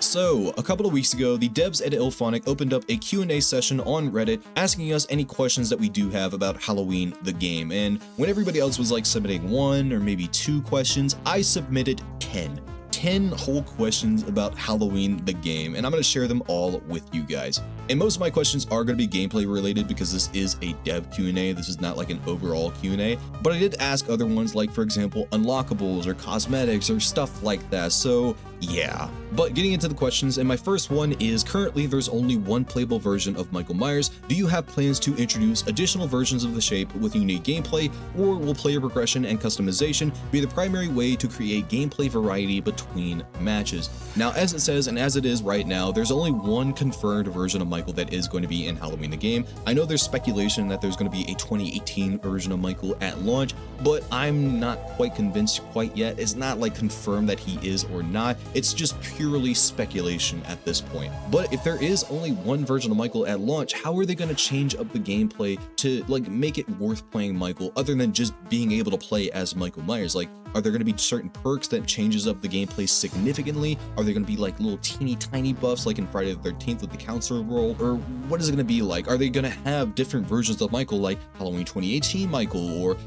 So, a couple of weeks ago, the devs at IllFonic opened up a Q&A session on Reddit asking us any questions that we do have about Halloween the game, and when everybody else was like submitting 1 or maybe 2 questions, I submitted 10 whole questions about Halloween the game, and I'm going to share them all with you guys. And most of my questions are going to be gameplay related because this is a dev Q&A. This is not like an overall Q&A, but I did ask other ones like, for example, unlockables or cosmetics or stuff like that. So yeah, but getting into the questions, and my first one is, currently there's only one playable version of Michael Myers. Do you have plans to introduce additional versions of the shape with unique gameplay, or will player progression and customization be the primary way to create gameplay variety between matches? Now, as it says, and as it is right now, there's only one confirmed version of Michael that is going to be in Halloween the game. I know there's speculation that there's going to be a 2018 version of Michael at launch, but I'm not quite convinced quite yet. It's not like confirmed that he is or not. It's just purely speculation at this point. But if there is only one version of Michael at launch, how are they going to change up the gameplay to like make it worth playing Michael other than just being able to play as Michael Myers? Like, are there going to be certain perks that changes up the gameplay significantly? Are there going to be like little teeny tiny buffs like in Friday the 13th with the counselor role? Or what is it going to be like? Are they going to have different versions of Michael like Halloween 2018 Michael, or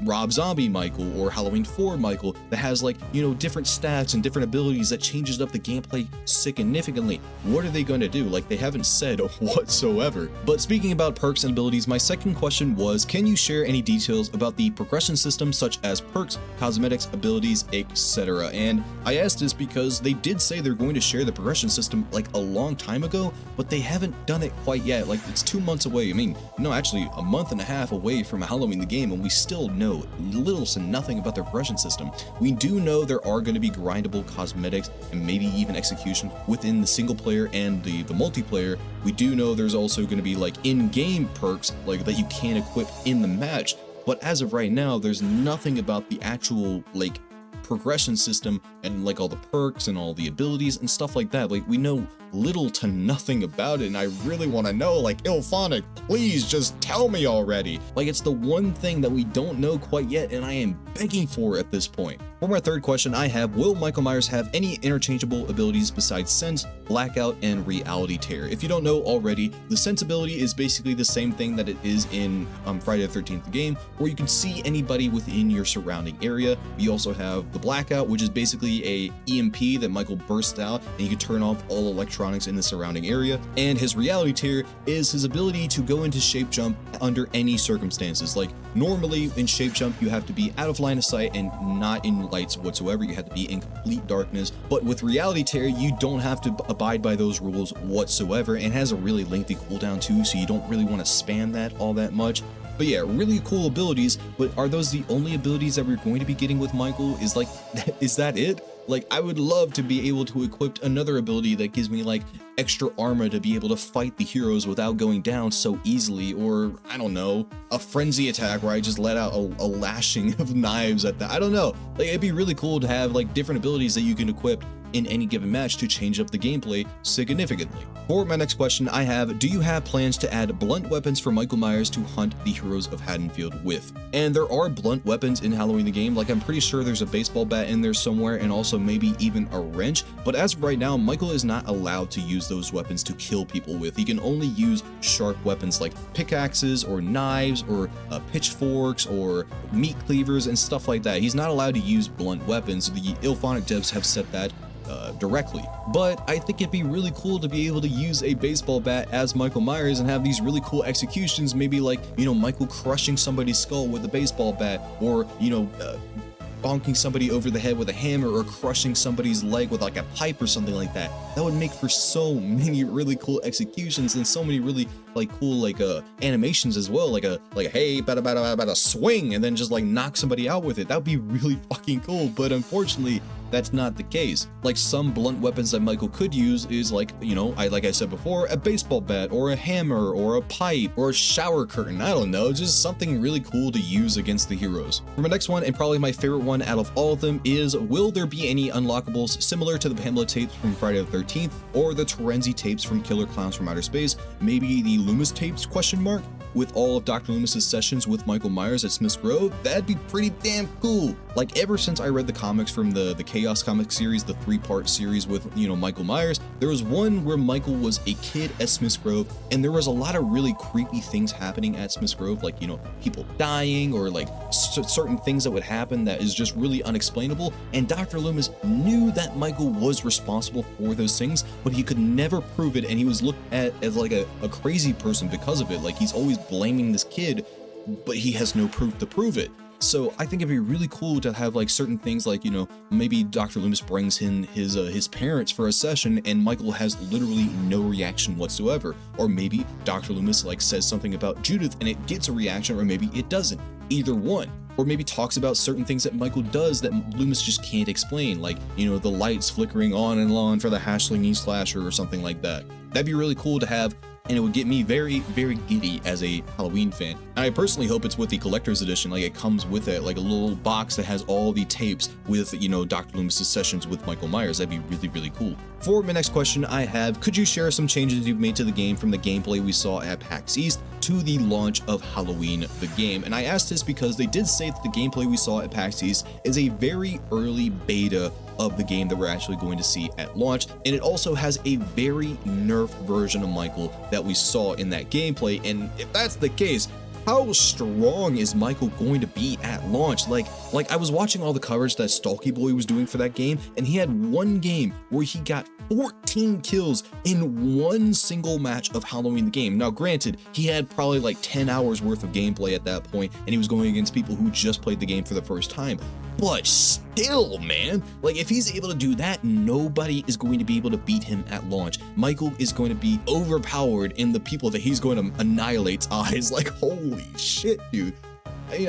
Rob Zombie Michael, or Halloween 4 Michael that has like, you know, different stats and different abilities that changes up the gameplay significantly? What are they going to do? Like, they haven't said whatsoever. But speaking about perks and abilities, my second question was, can you share any details about the progression system such as perks, cosmetics, abilities, etc.? And I asked this because they did say they're going to share the progression system like a long time ago, but they haven't done it quite yet. Like, it's 2 months away. I mean, no, actually a month and a half away from Halloween the game, and we still know little to nothing about their progression system. We do know there are going to be grindable cosmetics and maybe even execution within the single player and the multiplayer. We do know there's also going to be like in-game perks like that you can equip in the match. But as of right now, there's nothing about the actual like progression system and like all the perks and all the abilities and stuff like that. Like, we know little to nothing about it, and I really want to know, like, IllFonic, please just tell me already. Like, it's the one thing that we don't know quite yet, and I am begging for at this point. For my third question, I have, will Michael Myers have any interchangeable abilities besides Sense, Blackout, and Reality Tear? If you don't know already, the Sense ability is basically the same thing that it is in Friday the 13th game, where you can see anybody within your surrounding area. We also have the Blackout, which is basically a EMP that Michael bursts out, and you can turn off all electronics in the surrounding area. And his Reality Tear is his ability to go into shape jump under any circumstances. Like, normally in shape jump you have to be out of line of sight and not in lights whatsoever. You have to be in complete darkness. But with Reality Tear, you don't have to abide by those rules whatsoever, and has a really lengthy cooldown too, so you don't really want to spam that all that much. But yeah, really cool abilities. But are those the only abilities that we're going to be getting with Michael? Is that it? Like, I would love to be able to equip another ability that gives me like extra armor to be able to fight the heroes without going down so easily, or I don't know, a frenzy attack where I just let out a lashing of knives at that. I don't know. Like, it'd be really cool to have like different abilities that you can equip in any given match to change up the gameplay significantly. For my next question, I have, do you have plans to add blunt weapons for Michael Myers to hunt the heroes of Haddonfield with? And there are blunt weapons in Halloween the game. Like, I'm pretty sure there's a baseball bat in there somewhere, and also maybe even a wrench. But as of right now, Michael is not allowed to use those weapons to kill people with. He can only use sharp weapons like pickaxes or knives or pitchforks or meat cleavers and stuff like that. He's not allowed to use blunt weapons. The IllFonic devs have said that directly. But I think it'd be really cool to be able to use a baseball bat as Michael Myers and have these really cool executions, maybe like, you know, Michael crushing somebody's skull with a baseball bat, or, you know, bonking somebody over the head with a hammer, or crushing somebody's leg with like a pipe or something like that. That would make for so many really cool executions and so many really like cool like animations as well, like a hey bada swing, and then just like knock somebody out with it. That would be really fucking cool. But unfortunately, that's not the case. Like, some blunt weapons that Michael could use is like, you know, like I said before, a baseball bat or a hammer or a pipe or a shower curtain. I don't know, just something really cool to use against the heroes. For my next one, and probably my favorite one out of all of them, is, will there be any unlockables similar to the Pamela tapes from Friday the 13th or the Terenzi tapes from Killer Clowns from Outer Space? Maybe the Loomis tapes, question mark? with all of Dr. Loomis's sessions with Michael Myers at Smith's Grove, that'd be pretty damn cool. Like, ever since I read the comics from the Chaos comic series, the 3-part series with, you know, Michael Myers, there was one where Michael was a kid at Smith's Grove, and there was a lot of really creepy things happening at Smith's Grove, like, you know, people dying or like certain things that would happen that is just really unexplainable. And Dr. Loomis knew that Michael was responsible for those things, but he could never prove it, and he was looked at as like a crazy person because of it. Like, he's always blaming this kid, but he has no proof to prove it. So I think it'd be really cool to have like certain things like, you know, maybe Dr. Loomis brings in his parents for a session and Michael has literally no reaction whatsoever. Or maybe Dr. Loomis like says something about Judith and it gets a reaction, or maybe it doesn't. Either one. Or maybe talks about certain things that Michael does that Loomis just can't explain, like, you know, the lights flickering on and on for the Hashling slasher or something like that. That'd be really cool to have, and it would get me very, very giddy as a Halloween fan. And I personally hope it's with the collector's edition, like it comes with it, like a little box that has all the tapes with, you know, Dr. Loomis's sessions with Michael Myers. That'd be really, really cool. For my next question I have, could you share some changes you've made to the game from the gameplay we saw at PAX East to the launch of Halloween the game? And I asked this because they did say that the gameplay we saw at PAX East is a very early beta of the game that we're actually going to see at launch, and it also has a very nerfed version of Michael that we saw in that gameplay. And if that's the case, how strong is Michael going to be at launch? Like I was watching all the coverage that Stalky Boy was doing for that game, and he had one game where he got 14 kills in one single match of Halloween the game. Now granted, he had probably like 10 hours worth of gameplay at that point, and he was going against people who just played the game for the first time. But still, man, like if he's able to do that, nobody is going to be able to beat him at launch. Michael is going to be overpowered in the people that he's going to annihilate's eyes. Like, holy shit, dude.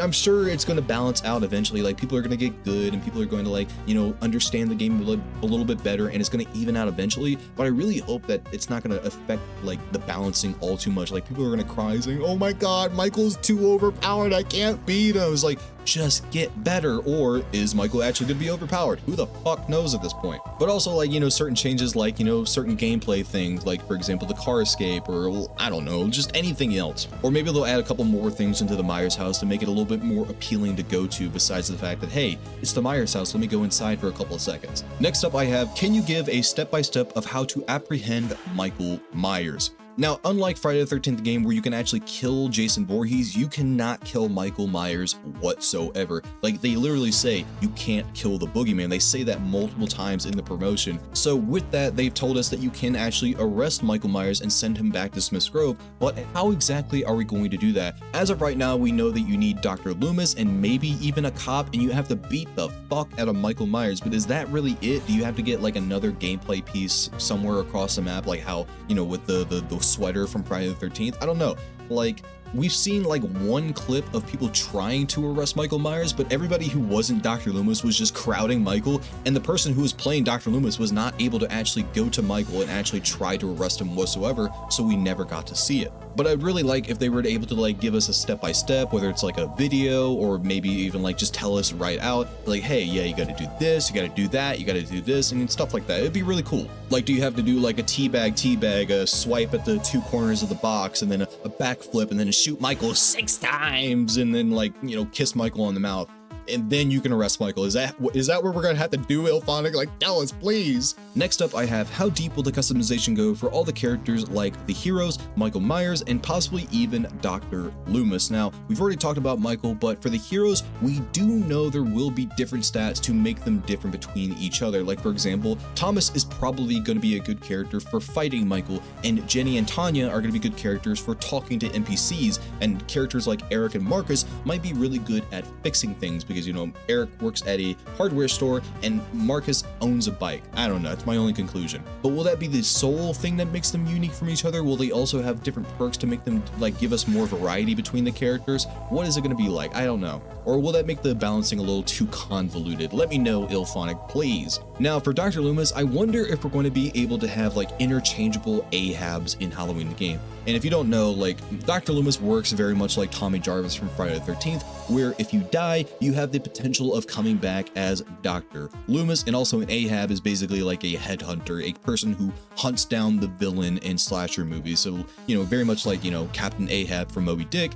I'm sure it's going to balance out eventually. Like, people are going to get good and people are going to, like, you know, understand the game a little bit better, and it's going to even out eventually. But I really hope that it's not going to affect like the balancing all too much. Like, people are going to cry saying, oh my god, Michael's too overpowered, I can't beat him. It's like, just get better. Or is Michael actually going to be overpowered? Who the fuck knows at this point? But also, like, you know, certain changes, like, you know, certain gameplay things, like for example the car escape, or, well, I don't know, just anything else. Or maybe they'll add a couple more things into the Myers house to make it a little bit more appealing to go to, besides the fact that, hey, it's the Myers house, let me go inside for a couple of seconds. Next up I have, can you give a step-by-step of how to apprehend Michael Myers? Now, unlike Friday the 13th game where you can actually kill Jason Voorhees, you cannot kill Michael Myers whatsoever. Like, they literally say you can't kill the boogeyman. They say that multiple times in the promotion. So with that, they've told us that you can actually arrest Michael Myers and send him back to Smith's Grove. But how exactly are we going to do that? As of right now, we know that you need Dr. Loomis and maybe even a cop, and you have to beat the fuck out of Michael Myers. But is that really it? Do you have to get like another gameplay piece somewhere across the map, like how, you know, with the sweater from Friday the 13th? I don't know. Like, we've seen like one clip of people trying to arrest Michael Myers, but everybody who wasn't Dr. Loomis was just crowding Michael, and the person who was playing Dr. Loomis was not able to actually go to Michael and actually try to arrest him whatsoever, so we never got to see it. But I'd really like if they were able to like give us a step-by-step, whether it's like a video or maybe even like just tell us right out, like, hey, yeah, you gotta do this, you gotta do that, you gotta do this, and stuff like that. It'd be really cool. Like, do you have to do like a teabag, a swipe at the two corners of the box, and then a backflip, and then shoot Michael 6 times, and then, like, you know, kiss Michael on the mouth, and then you can arrest Michael? Is that what we're gonna have to do, Ilphonic? Like, tell us, please. Next up, I have, how deep will the customization go for all the characters like the heroes, Michael Myers, and possibly even Dr. Loomis? Now, we've already talked about Michael, but for the heroes, we do know there will be different stats to make them different between each other. Like, for example, Thomas is probably going to be a good character for fighting Michael, and Jenny and Tanya are going to be good characters for talking to NPCs, and characters like Eric and Marcus might be really good at fixing things, because, you know, Eric works at a hardware store and Marcus owns a bike. I don't know, it's my only conclusion. But will that be the sole thing that makes them unique from each other? Will they also have different perks to make them, like, give us more variety between the characters? What is it going to be like? I don't know. Or will that make the balancing a little too convoluted? Let me know, Ilphonic, please. Now, for Dr. Loomis, I wonder if we're going to be able to have, like, interchangeable Ahabs in Halloween the game. And if you don't know, like, Dr. Loomis works very much like Tommy Jarvis from Friday the 13th, where if you die, you have have the potential of coming back as Dr. Loomis, and also an Ahab is basically like a headhunter, a person who hunts down the villain in slasher movies. So, very much like, Captain Ahab from Moby Dick,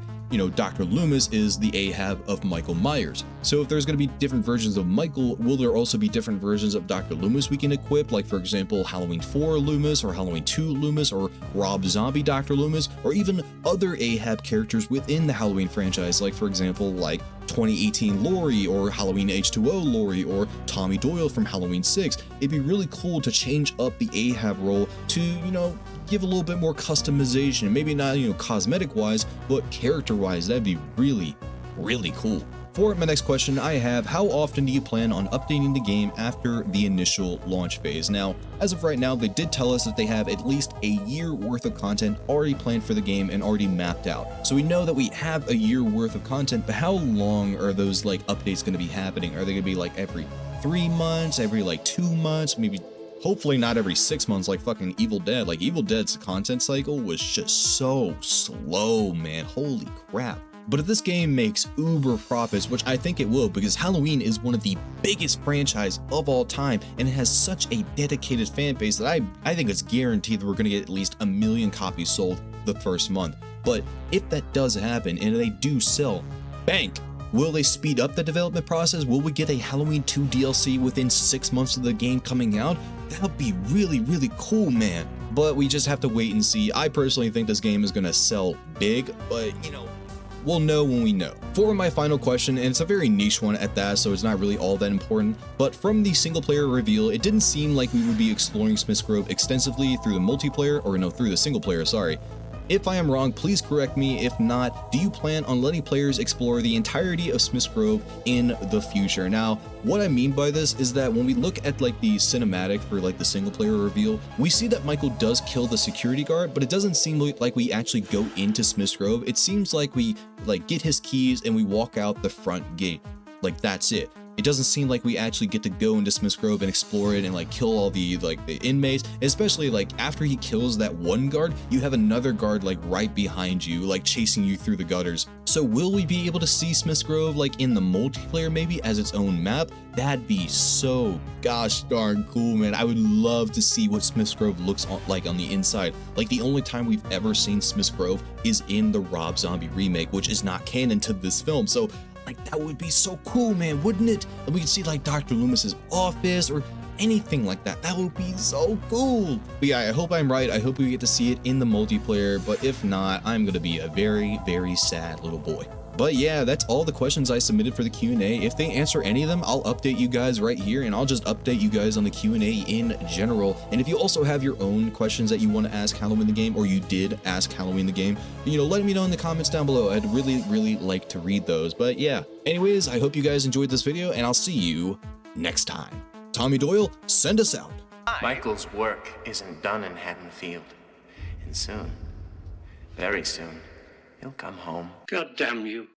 Dr. Loomis is the Ahab of Michael Myers. So if there's going to be different versions of Michael, will there also be different versions of Dr. Loomis we can equip? Like, for example, Halloween 4 Loomis, or Halloween 2 Loomis, or Rob Zombie Dr. Loomis, or even other Ahab characters within the Halloween franchise, like, for example, like 2018 Laurie, or Halloween H2O Laurie, or Tommy Doyle from Halloween 6. It'd be really cool to change up the Ahab role to, give a little bit more customization, maybe not, cosmetic wise, but character wise. That'd be really, really cool. For my next question, I have, how often do you plan on updating the game after the initial launch phase? Now, as of right now, they did tell us that they have at least a year worth of content already planned for the game and already mapped out. So we know that we have a year worth of content, but how long are those updates going to be happening? Are they going to be every 3 months, every 2 months, maybe? Hopefully not every 6 months like fucking Evil Dead. Evil Dead's content cycle was just so slow, man. Holy crap. But if this game makes uber profits, which I think it will, because Halloween is one of the biggest franchise of all time, and it has such a dedicated fan base that I think it's guaranteed that we're going to get at least 1 million copies sold the first month. But if that does happen and they do sell, bank. Will they speed up the development process? Will we get a Halloween 2 DLC within 6 months of the game coming out? That would be really, really cool, man. But we just have to wait and see. I personally think this game is going to sell big, but we'll know when we know. For my final question, and it's a very niche one at that, so it's not really all that important, but from the single player reveal, it didn't seem like we would be exploring Smith's Grove extensively through the multiplayer, or no, through the single player, sorry. If I am wrong, please correct me. If not, do you plan on letting players explore the entirety of Smith's Grove in the future? Now, what I mean by this is that when we look at the cinematic for the single player reveal, we see that Michael does kill the security guard, but it doesn't seem like we actually go into Smith's Grove. It seems like we get his keys and we walk out the front gate. That's it. It doesn't seem like we actually get to go into Smith's Grove and explore it and kill all the the inmates, especially after he kills that one guard, you have another guard right behind you, chasing you through the gutters. So will we be able to see Smith's Grove in the multiplayer maybe as its own map? That'd be so gosh darn cool, man. I would love to see what Smith's Grove looks like on the inside. The only time we've ever seen Smith's Grove is in the Rob Zombie remake, which is not canon to this film. So that would be so cool, man, wouldn't it? And we could see Dr. Loomis's office or anything like that. That would be so cool. But yeah, I hope I'm right. I hope we get to see it in the multiplayer, but if not, I'm gonna be a very, very sad little boy. But yeah, that's all the questions I submitted for the Q&A. If they answer any of them, I'll update you guys right here, and I'll just update you guys on the Q&A in general. And if you also have your own questions that you want to ask Halloween the game, or you did ask Halloween the game, let me know in the comments down below. I'd really, really like to read those. But yeah, anyways, I hope you guys enjoyed this video, and I'll see you next time. Tommy Doyle, send us out. Michael's work isn't done in Haddonfield. And soon, very soon, he'll come home. God damn you.